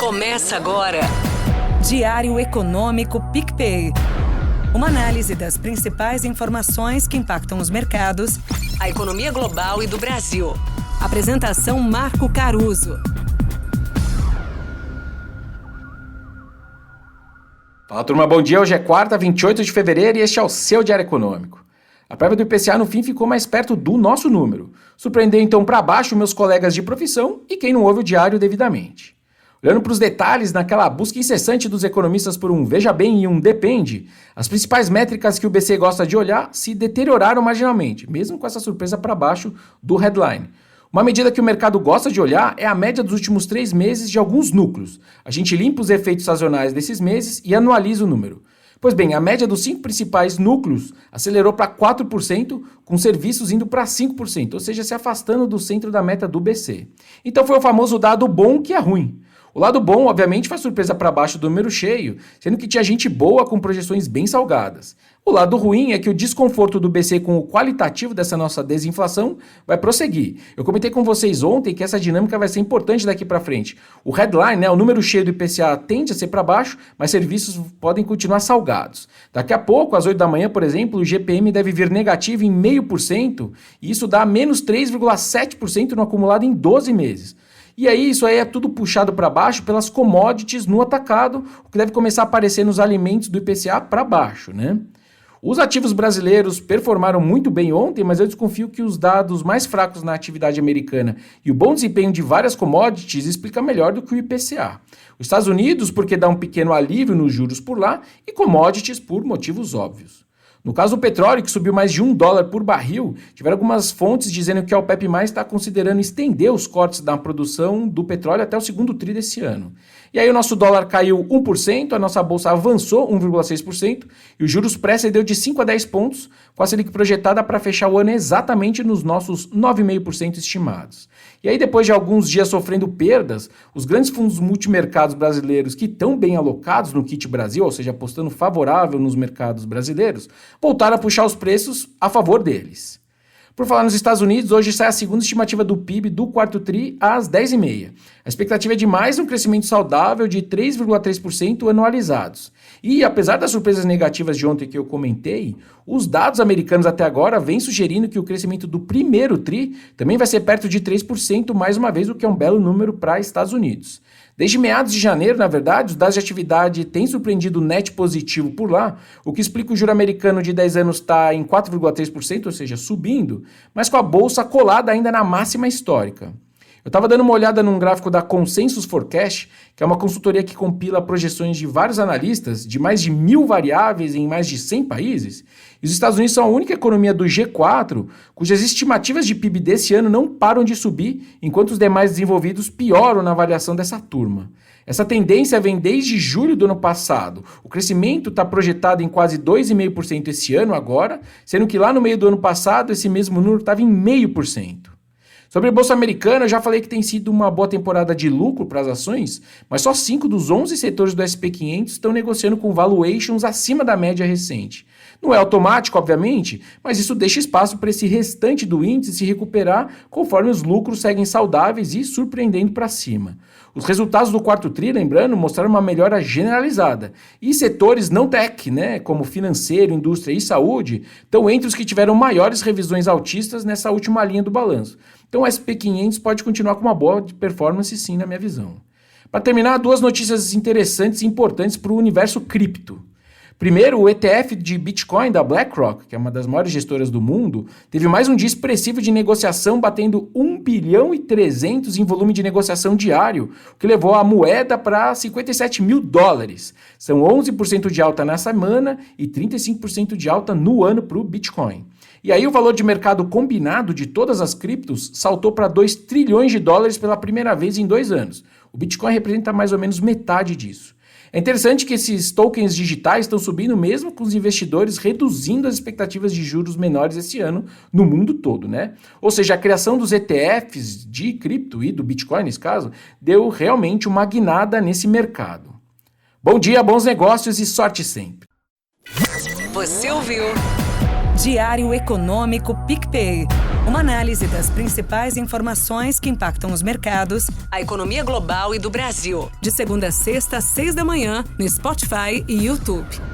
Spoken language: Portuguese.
Começa agora. Diário Econômico PicPay. Uma análise das principais informações que impactam os mercados, A economia global e do Brasil. Apresentação Marco Caruso. Fala, turma, bom dia. Hoje é quarta, 28 de fevereiro e este é o seu Diário Econômico. A prévia do IPCA no fim ficou mais perto do nosso número. Surpreendeu então para baixo meus colegas de profissão e quem não ouve o diário devidamente. Olhando para os detalhes, naquela busca incessante dos economistas por um veja bem e um depende, as principais métricas que o BC gosta de olhar se deterioraram marginalmente, mesmo com essa surpresa para baixo do headline. Uma medida que o mercado gosta de olhar é a média dos últimos 3 meses de alguns núcleos. A gente limpa os efeitos sazonais desses meses e anualiza o número. Pois bem, a média dos 5 principais núcleos acelerou para 4%, com serviços indo para 5%, ou seja, se afastando do centro da meta do BC. Então foi o famoso dado bom que é ruim. O lado bom, obviamente, foi surpresa para baixo do número cheio, sendo que tinha gente boa com projeções bem salgadas. O lado ruim é que o desconforto do BC com o qualitativo dessa nossa desinflação vai prosseguir. Eu comentei com vocês ontem que essa dinâmica vai ser importante daqui para frente. O headline, o número cheio do IPCA tende a ser para baixo, mas serviços podem continuar salgados. Daqui a pouco, às 8 da manhã, por exemplo, o GPM deve vir negativo em 0,5%, e isso dá menos 3,7% no acumulado em 12 meses. E aí, isso aí é tudo puxado para baixo pelas commodities no atacado, o que deve começar a aparecer nos alimentos do IPCA para baixo, né? Os ativos brasileiros performaram muito bem ontem, mas eu desconfio que os dados mais fracos na atividade americana e o bom desempenho de várias commodities explica melhor do que o IPCA. Os Estados Unidos, porque dá um pequeno alívio nos juros por lá, e commodities por motivos óbvios. No caso do petróleo, que subiu mais de $1 por barril, tiveram algumas fontes dizendo que a OPEP+ está considerando estender os cortes da produção do petróleo até o segundo tri desse ano. E aí o nosso dólar caiu 1%, a nossa bolsa avançou 1,6% e os juros pré cedeu de 5 a 10 pontos, com a Selic projetada para fechar o ano exatamente nos nossos 9,5% estimados. E aí depois de alguns dias sofrendo perdas, os grandes fundos multimercados brasileiros que estão bem alocados no Kit Brasil, ou seja, apostando favorável nos mercados brasileiros, voltaram a puxar os preços a favor deles. Por falar nos Estados Unidos, hoje sai a segunda estimativa do PIB do quarto tri às 10h30. A expectativa é de mais um crescimento saudável de 3,3% anualizados. E, apesar das surpresas negativas de ontem que eu comentei, os dados americanos até agora vêm sugerindo que o crescimento do primeiro tri também vai ser perto de 3% mais uma vez, o que é um belo número para Estados Unidos. Desde meados de janeiro, na verdade, os dados de atividade têm surpreendido o net positivo por lá, o que explica o juro americano de 10 anos estar em 4,3%, ou seja, subindo, mas com a bolsa colada ainda na máxima histórica. Eu estava dando uma olhada num gráfico da Consensus Forecast, que é uma consultoria que compila projeções de vários analistas de mais de 1.000 variáveis em mais de 100 países, e os Estados Unidos são a única economia do G4 cujas estimativas de PIB desse ano não param de subir, enquanto os demais desenvolvidos pioram na avaliação dessa turma. Essa tendência vem desde julho do ano passado. O crescimento está projetado em quase 2,5% esse ano agora, sendo que lá no meio do ano passado esse mesmo número estava em 0,5%. Sobre a Bolsa Americana, eu já falei que tem sido uma boa temporada de lucro para as ações, mas só 5 dos 11 setores do SP500 estão negociando com valuations acima da média recente. Não é automático, obviamente, mas isso deixa espaço para esse restante do índice se recuperar conforme os lucros seguem saudáveis e surpreendendo para cima. Os resultados do quarto tri, lembrando, mostraram uma melhora generalizada. E setores não tech, como financeiro, indústria e saúde, estão entre os que tiveram maiores revisões altistas nessa última linha do balanço. Então o SP500 pode continuar com uma boa performance sim, na minha visão. Para terminar, 2 notícias interessantes e importantes para o universo cripto. Primeiro, o ETF de Bitcoin da BlackRock, que é uma das maiores gestoras do mundo, teve mais um dia expressivo de negociação, batendo 1,3 bilhão em volume de negociação diário, o que levou a moeda para $57 mil. São 11% de alta na semana e 35% de alta no ano para o Bitcoin. E aí o valor de mercado combinado de todas as criptos saltou para $2 trilhões pela primeira vez em 2 anos. O Bitcoin representa mais ou menos metade disso. É interessante que esses tokens digitais estão subindo mesmo com os investidores reduzindo as expectativas de juros menores esse ano no mundo todo, Ou seja, a criação dos ETFs de cripto e do Bitcoin, nesse caso, deu realmente uma guinada nesse mercado. Bom dia, bons negócios e sorte sempre. Você ouviu? Diário Econômico PicPay. Uma análise das principais informações que impactam os mercados, a economia global e do Brasil. de segunda a sexta, às 6 da manhã, no Spotify e YouTube.